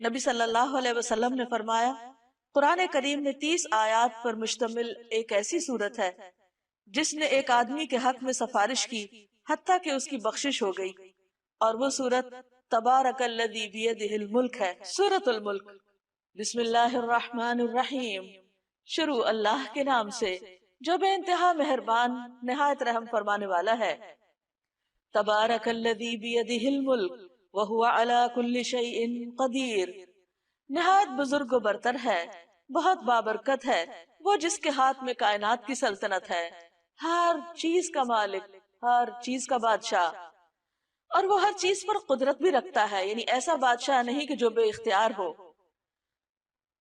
نبی صلی اللہ علیہ وسلم نے فرمایا قرآن کریم میں 30 آیات پر مشتمل ایک ایسی صورت ہے جس نے ایک آدمی کے حق میں سفارش کی حتیٰ کہ اس کی بخشش ہو گئی، اور وہ صورت تبارک الذی بیدہ الملک ہے، سورۃ الملک۔ بسم اللہ الرحمن الرحیم، شروع اللہ کے نام سے جو بے انتہا مہربان نہایت رحم فرمانے والا ہے۔ تبارک الذی بیدہ الملک وہو علی کل شیء قدیر، نہایت بزرگ و برتر ہے، بہت بابرکت ہے وہ جس کے ہاتھ میں کائنات کی سلطنت ہے، ہر چیز کا مالک، ہر چیز کا بادشاہ، اور وہ ہر چیز پر قدرت بھی رکھتا ہے، یعنی ایسا بادشاہ نہیں کہ جو بے اختیار ہو،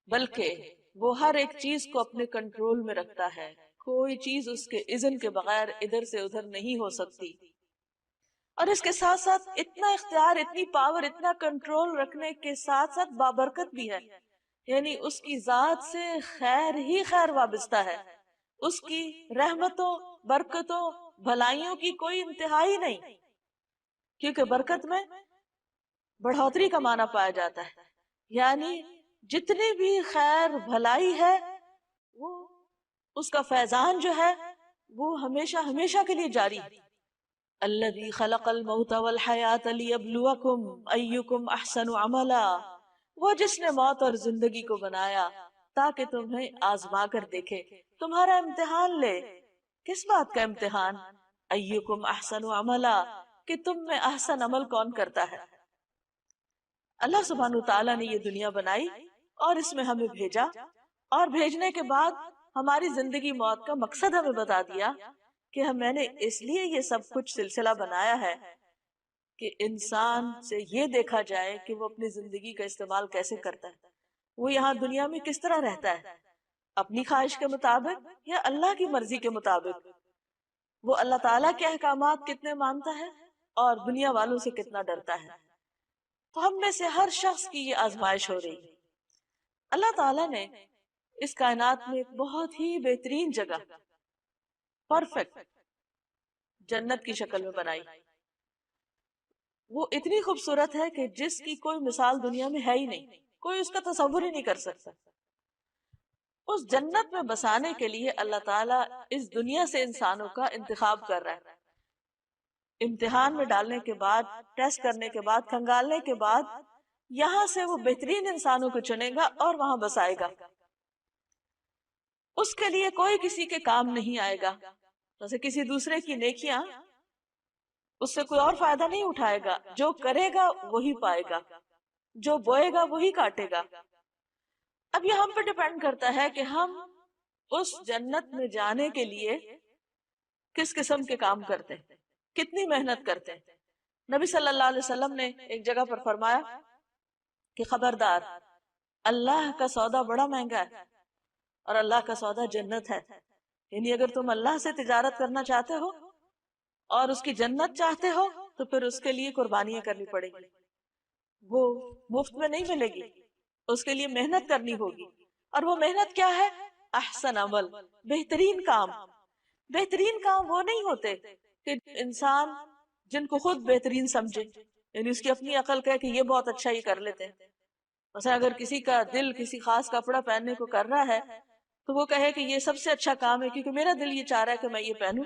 بلکہ وہ ہر ایک چیز کو اپنے کنٹرول میں رکھتا ہے، کوئی چیز اس کے اذن کے بغیر ادھر سے ادھر نہیں ہو سکتی۔ اور اس کے ساتھ ساتھ اتنا اختیار، اتنی پاور، اتنا کنٹرول رکھنے کے ساتھ ساتھ بابرکت بھی ہے، یعنی اس کی ذات سے خیر ہی خیر وابستہ ہے، اس کی رحمتوں، برکتوں، بھلائیوں کی کوئی انتہائی نہیں، کیونکہ برکت میں بڑھوتری کا معنی پایا جاتا ہے، یعنی جتنی بھی خیر بھلائی ہے وہ اس کا فیضان جو ہے وہ ہمیشہ ہمیشہ کے لیے جاری ہے۔ الذی خلق الموت والحیات لیبلوکم ایکم احسن عملا، وہ جس نے موت اور زندگی کو بنایا تاکہ تمہیں آزما کر دیکھے، تمہارا امتحان لے۔ کس بات کا امتحان؟ ایکم احسن عملا، کہ تم میں احسن عمل کون کرتا ہے۔ اللہ سبحانہ وتعالی نے یہ دنیا بنائی اور اس میں ہمیں بھیجا، اور بھیجنے کے بعد ہماری زندگی موت کا مقصد ہمیں بتا دیا کہ میں نے اس لیے یہ سب کچھ سلسلہ بنایا ہے کہ انسان سے یہ دیکھا جائے کہ وہ اپنی زندگی کا استعمال کیسے کرتا ہے، وہ یہاں دنیا میں کس طرح رہتا ہے، اپنی خواہش کے مطابق یا اللہ کی مرضی کے مطابق، وہ اللہ تعالیٰ کے احکامات کتنے مانتا ہے اور دنیا والوں سے کتنا ڈرتا ہے۔ تو ہم میں سے ہر شخص کی یہ آزمائش ہو رہی ہے۔ اللہ تعالیٰ نے اس کائنات میں ایک بہت ہی بہترین جگہ، پرفیکٹ جنت کی شکل میں بنائی، وہ اتنی خوبصورت ہے کہ جس کی کوئی مثال دنیا میں ہے ہی نہیں، کوئی اس کا تصور ہی نہیں کر سکتا۔ اس جنت میں بسانے کے لیے اللہ تعالیٰ اس دنیا سے انسانوں کا انتخاب کر رہا ہے، امتحان میں ڈالنے کے بعد، ٹیسٹ کرنے کے بعد، کھنگالنے کے بعد یہاں سے وہ بہترین انسانوں کو چنے گا اور وہاں بسائے گا۔ اس کے لیے کوئی کسی کے کام نہیں آئے گا، جیسے کسی دوسرے کی نیکیاں اس سے کوئی اور فائدہ نہیں اٹھائے گا، جو کرے گا وہی پائے گا، جو بوئے گا وہی کاٹے گا۔ اب یہ ہم پہ ڈیپینڈ کرتا ہے کہ ہم اس جنت میں جانے کے لیے کس قسم کے کام کرتے ہیں، کتنی محنت کرتے ہیں۔ نبی صلی اللہ علیہ وسلم نے ایک جگہ پر فرمایا کہ خبردار، اللہ کا سودا بڑا مہنگا ہے اور اللہ کا سودا جنت ہے، یعنی اگر تم اللہ سے تجارت کرنا چاہتے ہو اور اس کی جنت چاہتے ہو تو پھر اس کے لیے قربانیاں کرنی پڑے گی، وہ مفت میں نہیں ملے گی، اس کے لیے محنت کرنی ہوگی۔ اور وہ محنت کیا ہے؟ احسن عمل، بہترین کام۔ بہترین کام وہ نہیں ہوتے کہ انسان جن کو خود بہترین سمجھے، یعنی اس کی اپنی عقل کہے کہ یہ بہت اچھا ہی کر لیتے ہیں۔ مثلا اگر کسی کا دل کسی خاص کپڑا پہننے کو کر رہا ہے تو وہ کہے کہ یہ سب سے اچھا کام ہے کیونکہ میرا دل یہ چاہ رہا ہے کہ میں یہ پہنوں،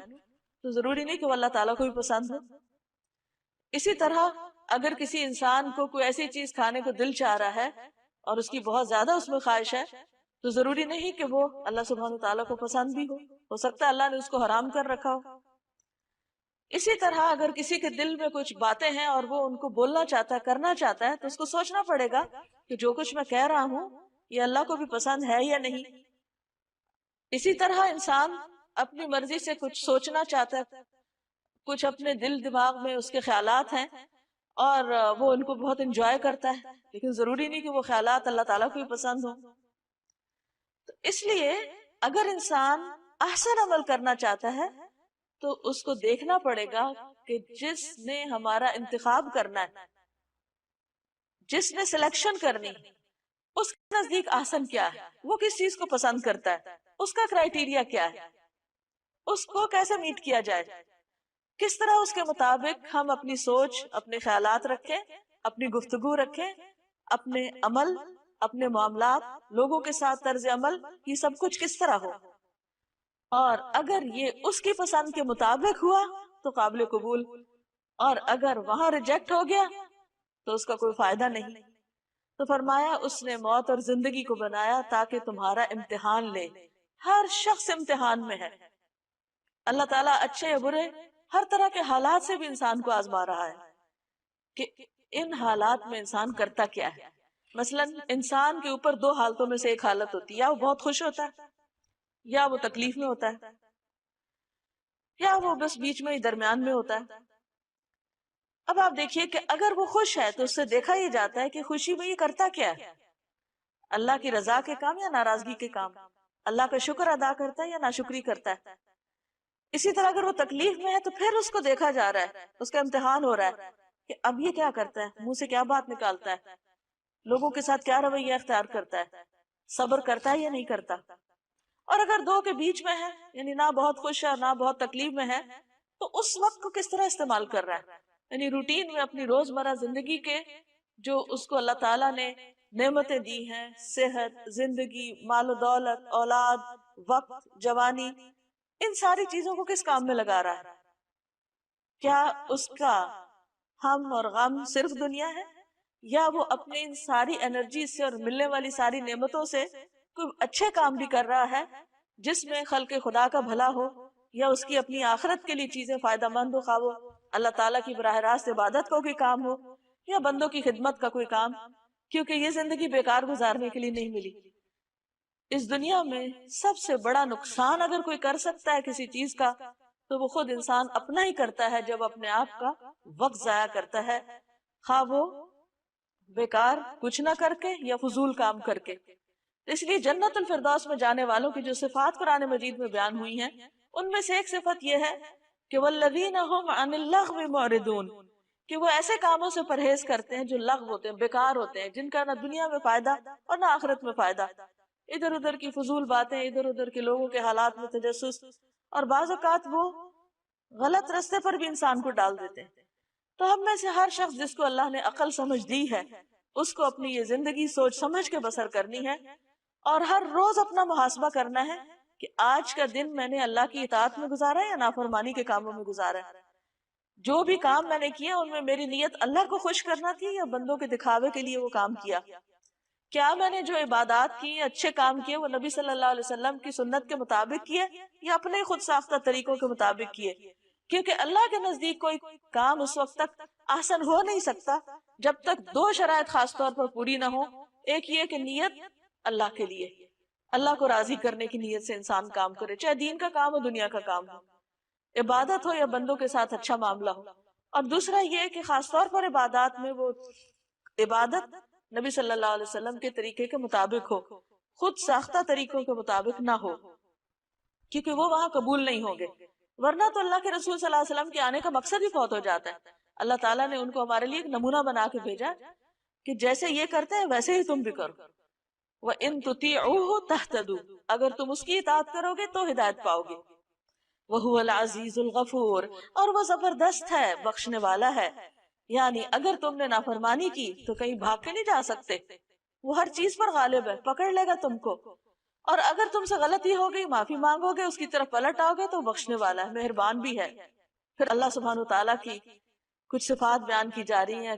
تو ضروری نہیں کہ وہ اللہ تعالیٰ کو بھی پسند ہو۔ اسی طرح اگر کسی انسان کو کوئی ایسی چیز کھانے کو دل چاہ رہا ہے اور اس کی بہت زیادہ اس میں خواہش ہے تو ضروری نہیں کہ وہ اللہ سبحانہ تعالیٰ کو پسند بھی ہو سکتا ہے اللہ نے اس کو حرام کر رکھا ہو۔ اسی طرح اگر کسی کے دل میں کچھ باتیں ہیں اور وہ ان کو بولنا چاہتا ہے، کرنا چاہتا ہے، تو اس کو سوچنا پڑے گا کہ جو کچھ میں کہہ رہا ہوں یہ اللہ کو بھی پسند ہے یا نہیں۔ اسی طرح انسان اپنی مرضی سے کچھ سوچنا چاہتا ہے، کچھ اپنے دل دماغ میں اس کے خیالات ہیں اور وہ ان کو بہت انجوائے کرتا ہے، لیکن ضروری نہیں کہ وہ خیالات اللہ تعالیٰ کو بھی پسند ہوں۔ تو اس لیے اگر انسان احسن عمل کرنا چاہتا ہے تو اس کو دیکھنا پڑے گا کہ جس نے ہمارا انتخاب کرنا ہے، جس نے سلیکشن کرنی، اس کے نزدیک احسن کیا ہے، وہ کس چیز کو پسند کرتا ہے، اس کا کرائیٹیریا کیا ہے، اس کو کیسے میٹ کیا جائے، کس طرح اس کے مطابق ہم اپنی سوچ، اپنے خیالات رکھیں، اپنی گفتگو رکھیں، اپنے عمل، اپنے معاملات، لوگوں کے ساتھ طرز عمل، یہ سب کچھ کس طرح ہو، اور اگر یہ اس کی پسند کے مطابق ہوا تو قابل قبول، اور اگر وہاں ریجیکٹ ہو گیا تو اس کا کوئی فائدہ نہیں۔ تو فرمایا اس نے موت اور زندگی کو بنایا تاکہ تمہارا امتحان لے۔ ہر شخص امتحان میں ہے، اللہ تعالیٰ اچھے یا برے ہر طرح کے حالات سے بھی انسان کو آزما رہا ہے کہ ان حالات میں انسان کرتا کیا ہے۔ مثلا انسان کے اوپر دو حالتوں میں سے ایک حالت ہوتی ہے، یا وہ بہت خوش ہوتا ہے یا وہ تکلیف میں ہوتا ہے، یا وہ بس بیچ میں ہی درمیان میں ہوتا ہے۔ اب آپ دیکھیے کہ اگر وہ خوش ہے تو اس سے دیکھا یہ جاتا ہے کہ خوشی میں یہ کرتا کیا ہے، اللہ کی رضا کے کام یا ناراضگی کے کام، اللہ کا شکر ادا کرتا ہے یا ناشکری کرتا ہے۔ اسی طرح اگر وہ تکلیف میں ہے تو پھر اس کو دیکھا جا رہا ہے، اس کا امتحان ہو رہا ہے کہ اب یہ کیا کرتا ہے، منہ سے کیا بات نکالتا ہے، لوگوں کے ساتھ کیا رویہ اختیار کرتا ہے، صبر کرتا ہے یا نہیں کرتا۔ اور اگر دو کے بیچ میں ہے، یعنی نہ بہت خوش ہے نہ بہت تکلیف میں ہے، تو اس وقت کو کس طرح استعمال کر رہا ہے، یعنی روٹین میں اپنی روزمرہ زندگی کے جو اس کو اللہ تعالیٰ نے نعمتیں دی ہیں، صحت، زندگی، مال و دولت، اولاد، وقت، جوانی، ان ساری چیزوں کو کس کام میں لگا رہا ہے؟ کیا اس کا ہم اور غم صرف دنیا ہے، یا وہ اپنی ان ساری انرجی سے اور ملنے والی ساری نعمتوں سے کوئی اچھے کام بھی کر رہا ہے جس میں خلق خدا کا بھلا ہو، یا اس کی اپنی آخرت کے لیے چیزیں فائدہ مند ہو، خواہ وہ اللہ تعالیٰ کی براہ راست عبادت کا کوئی کام ہو یا بندوں کی خدمت کا کوئی کام، کیونکہ یہ زندگی بیکار گزارنے کے لیے نہیں ملی۔ اس دنیا میں سب سے بڑا نقصان اگر کوئی کر سکتا ہے کسی چیز کا تو وہ خود انسان اپنا ہی کرتا ہے، جب اپنے آپ کا وقت ضائع کرتا ہے، خواہ وہ بیکار کچھ نہ کر کے یا فضول کام کر کے۔ اس لیے جنت الفردوس میں جانے والوں کی جو صفات قرآن مجید میں بیان ہوئی ہیں، ان میں سے ایک صفت یہ ہے کہ والذین هم عن اللغو معرضون، کہ وہ ایسے کاموں سے پرہیز کرتے ہیں جو لغو ہوتے ہیں، بیکار ہوتے ہیں، جن کا نہ دنیا میں فائدہ اور نہ آخرت میں فائدہ، ادھر ادھر کی فضول باتیں، ادھر ادھر کے لوگوں کے حالات میں تجسس، اور بعض اوقات وہ غلط رستے پر بھی انسان کو ڈال دیتے ہیں۔ تو ہم میں سے ہر شخص جس کو اللہ نے عقل سمجھ دی ہے، اس کو اپنی یہ زندگی سوچ سمجھ کے بسر کرنی ہے، اور ہر روز اپنا محاسبہ کرنا ہے کہ آج کا دن میں نے اللہ کی اطاعت میں گزارا ہے یا نافرمانی کے کاموں میں گزارا ہے۔ جو بھی کام میں نے کیا ان میں میری نیت اللہ کو خوش کرنا تھی یا بندوں کے دکھاوے کے لیے وہ کام کیا؟ کیا میں نے جو عبادات کی، اچھے کام کیے، وہ نبی صلی اللہ علیہ وسلم کی سنت کے مطابق کیے یا اپنے خود ساختہ طریقوں کے مطابق کیے؟ کیونکہ اللہ کے نزدیک کوئی کام اس وقت تک احسن ہو نہیں سکتا جب تک دو شرائط خاص طور پر پوری نہ ہو۔ ایک یہ کہ نیت اللہ کے لیے، اللہ کو راضی کرنے کی نیت سے انسان کام کرے، چاہے دین کا کام ہو، دنیا کا کام ہو، عبادت ہو یا بندوں کے ساتھ اچھا معاملہ ہو۔ اور دوسرا یہ کہ خاص طور پر عبادات میں وہ عبادت نبی صلی اللہ علیہ وسلم کے طریقے کے مطابق ہو، خود ساختہ طریقوں کے مطابق نہ ہو، کیونکہ وہ وہاں قبول نہیں ہوں گے۔ ورنہ تو اللہ کے رسول صلی اللہ علیہ وسلم کے آنے کا مقصد ہی فوت ہو جاتا ہے۔ اللہ تعالیٰ نے ان کو ہمارے لیے ایک نمونہ بنا کے بھیجا کہ جیسے یہ کرتے ہیں ویسے ہی تم بھی کرو۔ وَإِن تُطِيعُوهُ تَهْتَدُوا، اگر تم اس کی اطاعت کرو گے تو ہدایت پاؤ گے۔ وَهُوَ الْعَزِيزُ الْغَفُورُ، اور وہ زبردست ہے، بخشنے والا ہے۔ یعنی اگر تم نے نافرمانی کی تو کہیں بھاگ کے نہیں جا سکتے، وہ ہر چیز پر غالب ہے، پکڑ لے گا تم کو۔ اور اگر تم سے غلطی ہو گئی، معافی مانگو گے، اس کی طرف پلٹ آؤ گے تو بخشنے والا ہے، مہربان بھی ہے۔ پھر اللہ سبحانہ وتعالیٰ کی کچھ صفات بیان کی جا رہی ہیں،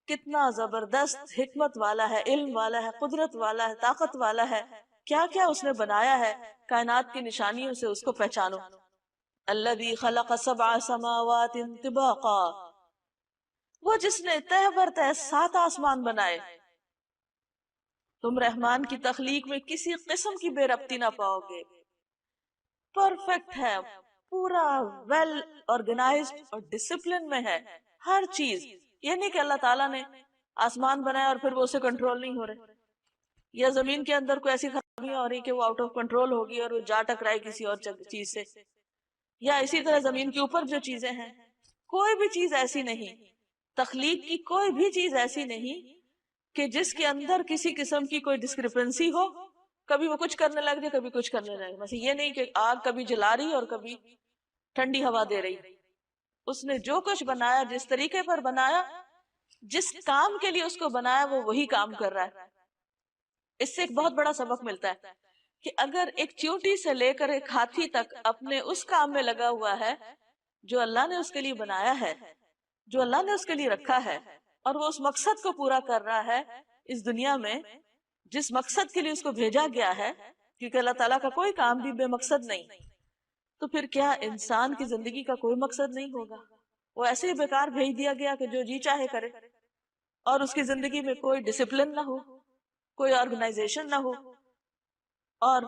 کتنا زبردست حکمت والا ہے، علم والا ہے، قدرت والا ہے، طاقت والا ہے، کیا کیا اس نے بنایا ہے، کائنات کی نشانیوں سے اس کو پہچانو۔ الذی خلق سبع سماوات طباقا، وہ جس نے تہ بر تہ 7 آسمان بنائے، تم رحمان کی تخلیق میں کسی قسم کی بے ربطی نہ پاؤ گے، پرفیکٹ ہے، پورا ویل آرگنائزڈ اور ڈسپلن میں ہے ہر چیز۔ یہ نہیں کہ اللہ تعالیٰ نے آسمان بنایا اور پھر وہ اسے کنٹرول نہیں ہو رہے، یا زمین کے اندر کوئی ایسی خرابیاں ہو رہی کہ وہ آؤٹ آف کنٹرول ہوگی اور وہ جا ٹکرائے کسی اور چیز سے، یا اسی طرح زمین کے اوپر جو چیزیں ہیں، کوئی بھی چیز ایسی نہیں، تخلیق کی کوئی بھی چیز ایسی نہیں کہ جس کے اندر کسی قسم کی کوئی ڈسکرپنسی ہو، کبھی وہ کچھ کرنے لگ جائے کبھی کچھ کرنے لگے۔ مثلا یہ نہیں کہ آگ کبھی جلا رہی اور کبھی ٹھنڈی ہوا دے رہی۔ اس نے جو کچھ بنایا جس طریقے پر بنایا جس کام کے لیے اس کو بنایا وہ وہی کام کر رہا ہے. اس سے ایک بہت بڑا سبق ملتا ہے کہ اگر ایک چیونٹی سے لے کر ایک ہاتھی تک اپنے اس کام میں لگا ہوا ہے جو اللہ نے اس کے لیے بنایا ہے، جو اللہ نے اس کے لیے رکھا ہے، اور وہ اس مقصد کو پورا کر رہا ہے اس دنیا میں جس مقصد کے لیے اس کو بھیجا گیا ہے، کیونکہ اللہ تعالیٰ کا کوئی کام بھی بے مقصد نہیں، تو پھر کیا انسان کی زندگی کا کوئی مقصد نہیں ہوگا؟ وہ ایسے ہی بیکار بھیج دیا گیا کہ جو جی چاہے کرے، اور اس کی زندگی میں کوئی ڈسپلن نہ ہو، کوئی آرگنائزیشن نہ ہو، اور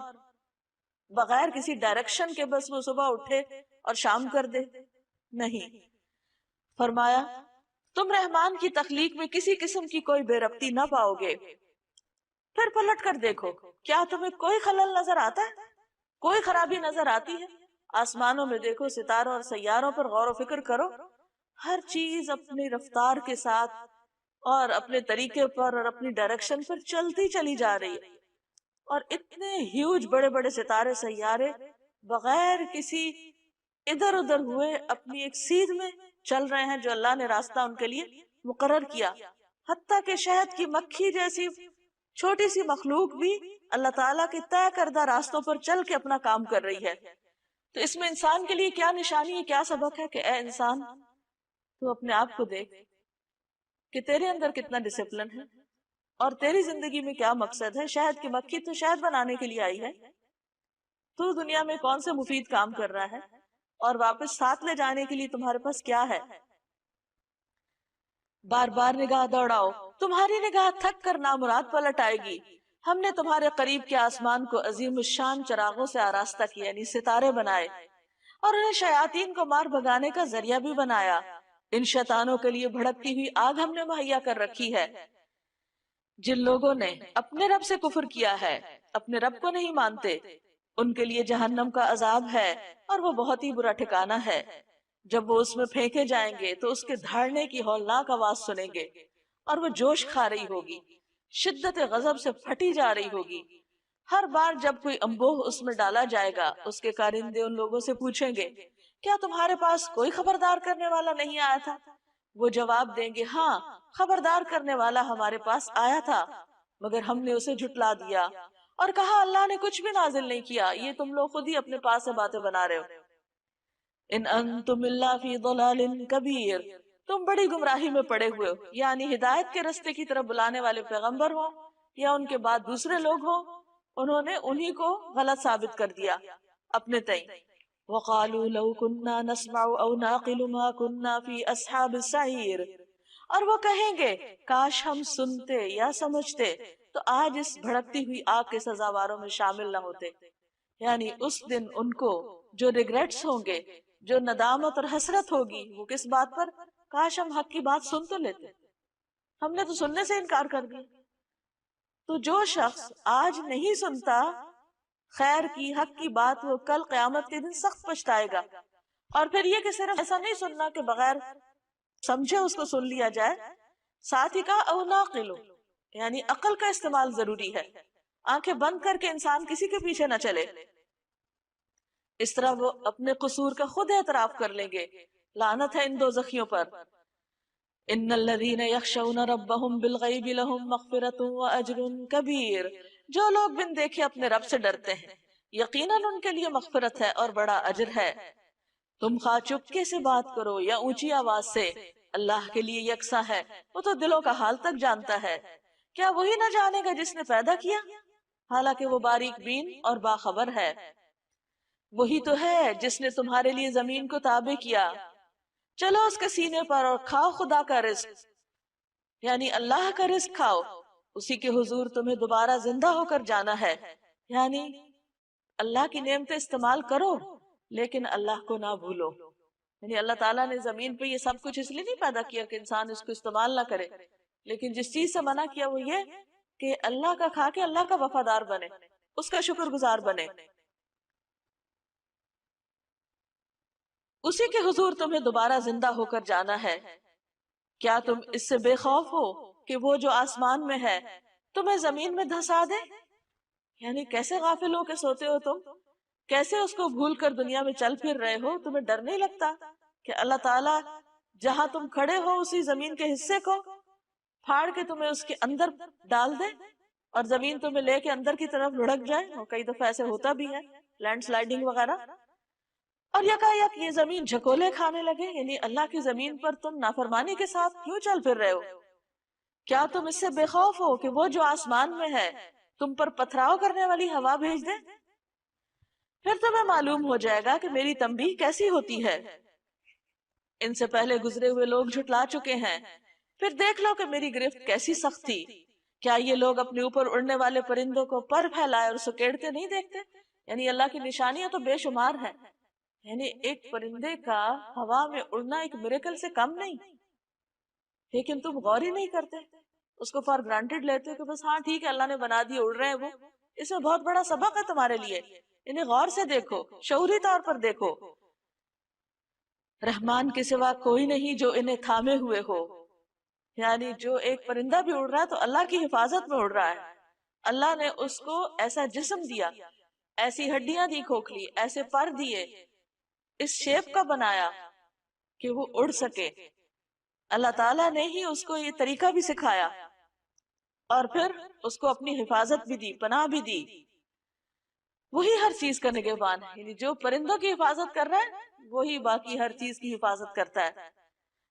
بغیر کسی ڈائریکشن کے بس وہ صبح اٹھے اور شام کر دے. نہیں، فرمایا تم رحمان کی تخلیق میں کسی قسم کی کوئی بے ربطی نہ پاؤ گے. پھر پلٹ کر دیکھو، کیا تمہیں کوئی خلل نظر آتا ہے؟ کوئی خرابی نظر آتی ہے؟ آسمانوں میں دیکھو، ستاروں اور سیاروں پر غور و فکر کرو، ہر چیز اپنی رفتار کے ساتھ اور اپنے طریقے پر اور اپنی ڈائریکشن پر چلتی چلی جا رہی ہے، اور اتنے ہیوج بڑے بڑے ستارے سیارے بغیر کسی ادھر ادھر ہوئے اپنی ایک سیدھ میں چل رہے ہیں جو اللہ نے راستہ ان کے لیے مقرر کیا. حتیٰ کہ شہد کی مکھی جیسی چھوٹی سی مخلوق بھی اللہ تعالیٰ کے طے کردہ راستوں پر چل کے اپنا کام کر رہی ہے. تو اس میں انسان کے لیے کیا نشانی ہے، کیا سبق ہے کہ اے انسان تو اپنے آپ کو دیکھ کہ تیرے اندر کتنا ڈسپلن ہے اور تیری زندگی میں کیا مقصد ہے. شہد کی مکھی تو شہد بنانے کے لیے آئی ہے، تو دنیا میں کون سے مفید کام کر رہا ہے، اور واپس ساتھ لے جانے کے لیے تمہارے پاس کیا ہے. بار بار نگاہ دوڑاؤ، تمہاری نگاہ تھک کر نامراد پلٹ آئے گی. ہم نے تمہارے قریب کے آسمان کو عظیم الشان چراغوں سے آراستہ کیا، یعنی ستارے بنائے، اور انہیں شیاطین کو مار بھگانے کا ذریعہ بھی بنایا. ان شیطانوں کے لیے بھڑکتی ہوئی آگ ہم نے مہیا کر رکھی ہے. جن لوگوں نے اپنے رب سے کفر کیا ہے، اپنے رب کو نہیں مانتے، ان کے لیے جہنم کا عذاب ہے اور وہ بہت ہی برا ٹھکانہ ہے. جب وہ اس میں پھینکے جائیں گے تو اس کے دھاڑنے کی ہولناک آواز سنیں گے، اور وہ جوش کھا رہی ہوگی، شدت غضب سے پھٹی جا رہی ہوگی. ہر بار جب کوئی انبوہ اس میں ڈالا جائے گا، اس کے کارندے ان لوگوں سے پوچھیں گے کیا تمہارے پاس کوئی خبردار کرنے والا نہیں آیا تھا؟ وہ جواب دیں گے ہاں، خبردار کرنے والا ہمارے پاس آیا تھا، مگر ہم نے اسے جھٹلا دیا اور کہا اللہ نے کچھ بھی نازل نہیں کیا، یہ تم لوگ خود ہی اپنے پاس سے باتیں بنا رہے ہو. ان انتم الا فی ضلال کبیر، تم بڑی گمراہی میں پڑے ہوئے ہو. یعنی ہدایت کے رستے کی طرف بلانے والے پیغمبر ہوں یا ان کے بعد دوسرے لوگ ہوں، انہوں نے انہی کو غلط ثابت کر دیا اپنے تئیں. وقالوا لو كنا نسمع او نعقل ما كنا في اصحاب السعیر، اور وہ کہیں گے کاش ہم سنتے یا سمجھتے تو آج اس بھڑکتی ہوئی آگ کے سزاواروں میں شامل نہ ہوتے. یعنی اس دن ان کو جو ریگریٹس ہوں گے، جو ندامت اور حسرت ہوگی، وہ کس بات پر؟ کاش ہم حق کی بات سن تو لیتے، ہم نے تو سننے سے انکار کر دیا. تو جو شخص آج نہیں سنتا خیر کی، حق کی بات، وہ کل قیامت کے دن سخت پچھتائے گا. اور پھر یہ کہ صرف ایسا نہیں سننا کہ بغیر سمجھے اس کو سن لیا جائے، ساتھ ہی کہا او ناقلو، یعنی عقل کا استعمال ضروری ہے. آنکھیں بند کر کے انسان کسی کے پیچھے نہ چلے، اس طرح وہ اپنے قصور کا خود اعتراف کر لیں گے. لعنت ہے ان دوزخیوں پر. ان الذین یخشون ربهم بالغیب لهم مغفرۃ واجر کبیر، جو لوگ بن دیکھے اپنے رب سے ڈرتے ہیں، یقیناً ان کے لیے مغفرت ہے اور بڑا اجر ہے. تم خواہ چپکے سے بات کرو یا اونچی آواز سے، اللہ کے لیے یکساں ہے، وہ تو دلوں کا حال تک جانتا ہے. کیا وہی نہ جانے گا جس نے پیدا کیا، حالانکہ وہ باریک بین اور باخبر ہے. وہی تو ہے جس نے تمہارے لیے زمین کو تابع کیا، چلو اس کے سینے پر اور کھاؤ خدا کا رزق، یعنی اللہ کا رزق کھاؤ. اسی کے حضور تمہیں دوبارہ زندہ ہو کر جانا ہے. یعنی اللہ کی نعمتیں استعمال کرو لیکن اللہ کو نہ بھولو. یعنی اللہ تعالیٰ نے زمین پہ یہ سب کچھ اس لیے نہیں پیدا کیا کہ انسان اس کو استعمال نہ کرے، لیکن جس چیز سے منع کیا وہ یہ کہ اللہ کا کھا کے اللہ کا وفادار بنے، اس کا شکر گزار بنے. اسی کے حضور تمہیں دوبارہ زندہ ہو کر جانا ہے. کیا تم اس سے بے خوف ہو کہ وہ جو آسمان میں ہے تمہیں زمین میں دھسا دے؟ یعنی کیسے غافل ہو کے سوتے ہو تم، کیسے اس کو بھول کر دنیا میں چل پھر رہے ہو؟ تمہیں ڈر نہیں لگتا کہ اللہ تعالیٰ جہاں تم کھڑے ہو اسی زمین کے حصے کو پھاڑ کے تمہیں اس کے اندر ڈال دے اور زمین تمہیں لے کے اندر کی طرف لڑک جائے، اور کئی دفعہ ایسے ہوتا بھی ہے، لینڈ سلائڈنگ وغیرہ، اور یکایک یہ زمین جھکولے کھانے لگے، یعنی اللہ کی زمین پر تم نافرمانی کے ساتھ کیوں چل پھر رہے ہو؟ کیا تم اس سے بے خوف ہو کہ وہ جو آسمان میں ہے تم پر پتھراؤ کرنے والی ہوا بھیج دے؟ پھر تمہیں معلوم ہو جائے گا کہ میری تنبیہ کیسی ہوتی ہے۔ ان سے پہلے گزرے ہوئے لوگ جھٹلا چکے ہیں، پھر دیکھ لو کہ میری گرفت کیسی سخت تھی۔ کیا یہ لوگ اپنے اوپر اڑنے والے پرندوں کو پر پھیلائے اور سکیڑتے نہیں دیکھتے؟ یعنی اللہ کی نشانیاں تو بے شمار ہیں، یعنی ایک پرندے کا ہوا میں اڑنا ایک میریکل سے کم نہیں، لیکن تم غور ہی نہیں کرتے، اس کو فار گرانٹیڈ لیتے ہو کہ بس ہاں ٹھیک ہے اللہ نے بنا دی، اڑ رہے ہیں وہ۔ اس میں بہت بڑا سبق ہے تمہارے لیے، انہیں غور سے دیکھو، شعوری طور پر دیکھو۔ رحمان کے سوا کوئی نہیں جو انہیں تھامے ہوئے ہو، یعنی جو ایک پرندہ بھی اڑ رہا ہے تو اللہ کی حفاظت میں اڑ رہا ہے۔ اللہ نے اس کو ایسا جسم دیا، ایسی ہڈیاں دی کھوکھلی، ایسے پر دیے، اس شیپ کا بنایا کہ وہ اڑ سکے۔ اللہ تعالیٰ نے ہی اس کو یہ طریقہ بھی سکھایا، اور پھر اس کو اپنی حفاظت بھی دی، پناہ بھی دی۔ وہی ہر چیز کا نگہبان ہے، یعنی جو پرندوں کی حفاظت کر رہا ہے وہی باقی ہر چیز کی حفاظت کرتا ہے۔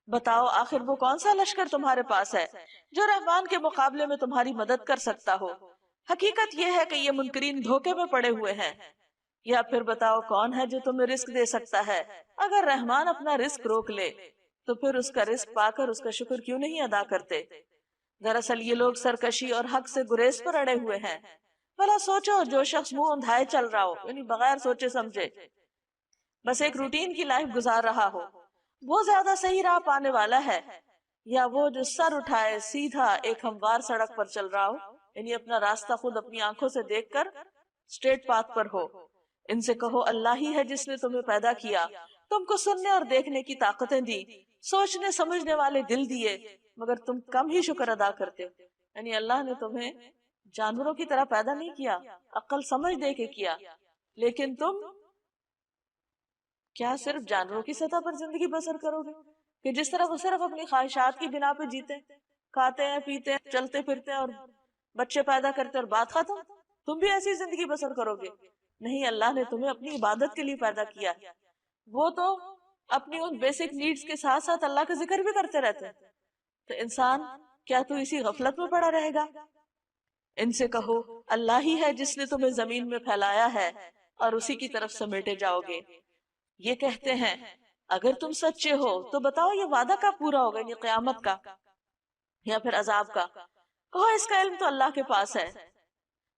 بتاؤ آخر وہ کون سا لشکر تمہارے پاس ہے جو رحمان کے مقابلے میں تمہاری مدد کر سکتا ہو؟ حقیقت یہ ہے کہ یہ منکرین دھوکے میں پڑے ہوئے ہیں۔ یا پھر بتاؤ کون ہے جو تمہیں رزق دے سکتا ہے؟ اگر رحمان اپنا رزق روک لے تو پھر اس کا رزق پا کر اس کا شکر کیوں نہیں ادا کرتے؟ دراصل یہ لوگ سرکشی اور حق سے گریز پر اڑے ہوئے ہیں۔ بھلا سوچو جو شخص منہ اندھائے چل رہا ہو، یعنی بغیر سوچے سمجھے بس ایک روٹین کی لائف گزار رہا ہو، وہ زیادہ صحیح راہ پانے والا ہے، یا وہ جو سر اٹھائے سیدھا ایک ہموار سڑک پر چل رہا ہو، یعنی اپنا راستہ خود اپنی آنکھوں سے دیکھ کر اسٹریٹ پاتھ پر ہو؟ ان سے کہو اللہ ہی ہے جس نے تمہیں پیدا کیا، تم کو سننے اور دیکھنے کی طاقتیں دی، سوچنے سمجھنے والے دل دیے، مگر تم کم ہی شکر ادا کرتے ہو۔ یعنی اللہ نے تمہیں جانوروں کی طرح پیدا نہیں کیا، عقل سمجھ دے کے کیا، لیکن تم کیا صرف جانوروں کی سطح پر زندگی بسر کرو گے کہ جس طرح وہ صرف اپنی خواہشات کی بنا پہ جیتے ہیں، کھاتے ہیں، پیتے ہیں، چلتے پھرتے ہیں اور بچے پیدا کرتے اور بات ختم؟ تم بھی ایسی زندگی بسر کرو گے؟ نہیں، اللہ نے تمہیں اپنی عبادت کے لیے پیدا کیا ہے۔ وہ تو اپنی ان بیسک نیڈز کے ساتھ ساتھ اللہ کا ذکر بھی کرتے رہتے ہیں۔ تو انسان کیا تو اسی غفلت میں پڑا رہے گا؟ ان سے کہو اللہ ہی ہے جس نے تمہیں زمین میں پھیلایا ہے اور اسی کی طرف سمیٹے جاؤ گے۔ یہ کہتے ہیں اگر تم سچے ہو تو بتاؤ یہ وعدہ کب پورا ہوگا، یعنی قیامت کا یا پھر عذاب کا؟ کہو اس کا علم تو اللہ کے پاس ہے،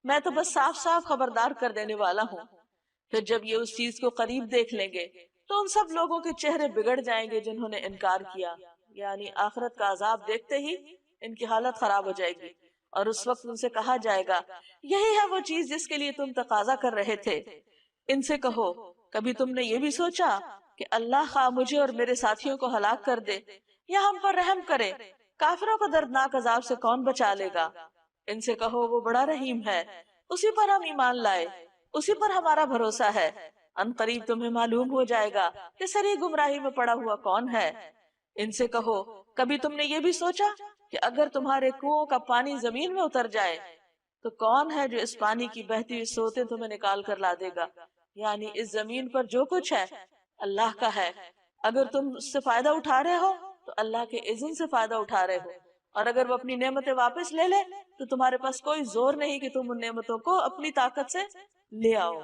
میں تو بس صاف صاف خبردار کر دینے والا ہوں۔ پھر جب یہ اس چیز کو قریب دیکھ لیں گے تو ان سب لوگوں کے چہرے بگڑ جائیں گے جنہوں نے انکار کیا، یعنی آخرت کا عذاب دیکھتے ہی ان کی حالت خراب ہو جائے گی، اور اس وقت ان سے کہا جائے گا یہی ہے وہ چیز جس کے لیے تم تقاضا کر رہے تھے۔ ان سے کہو کبھی تم نے یہ بھی سوچا کہ اللہ خواہ مجھے اور میرے ساتھیوں کو ہلاک کر دے یا ہم پر رحم کرے، کافروں کو دردناک عذاب سے کون بچا لے گا؟ ان سے کہو وہ بڑا رحیم ہے، اسی پر ہم ایمان لائے، اسی پر ہمارا بھروسہ ہے، ان قریب تمہیں معلوم ہو جائے گا کہ سری گمراہی میں پڑا ہوا کون ہے۔ ان سے کہو کبھی تم نے یہ بھی سوچا کہ اگر تمہارے کنوؤں کا پانی زمین میں اتر جائے تو کون ہے جو اس پانی کی بہتی ہوئی سوتیں تمہیں نکال کر لا دے گا؟ یعنی اس زمین پر جو کچھ ہے اللہ کا ہے، اگر تم اس سے فائدہ اٹھا رہے ہو تو اللہ کے اذن سے فائدہ اٹھا رہے ہو، اور اگر وہ اپنی نعمتیں واپس لے لے تو تمہارے پاس کوئی زور نہیں کہ تم ان نعمتوں کو اپنی طاقت سے لے آؤ۔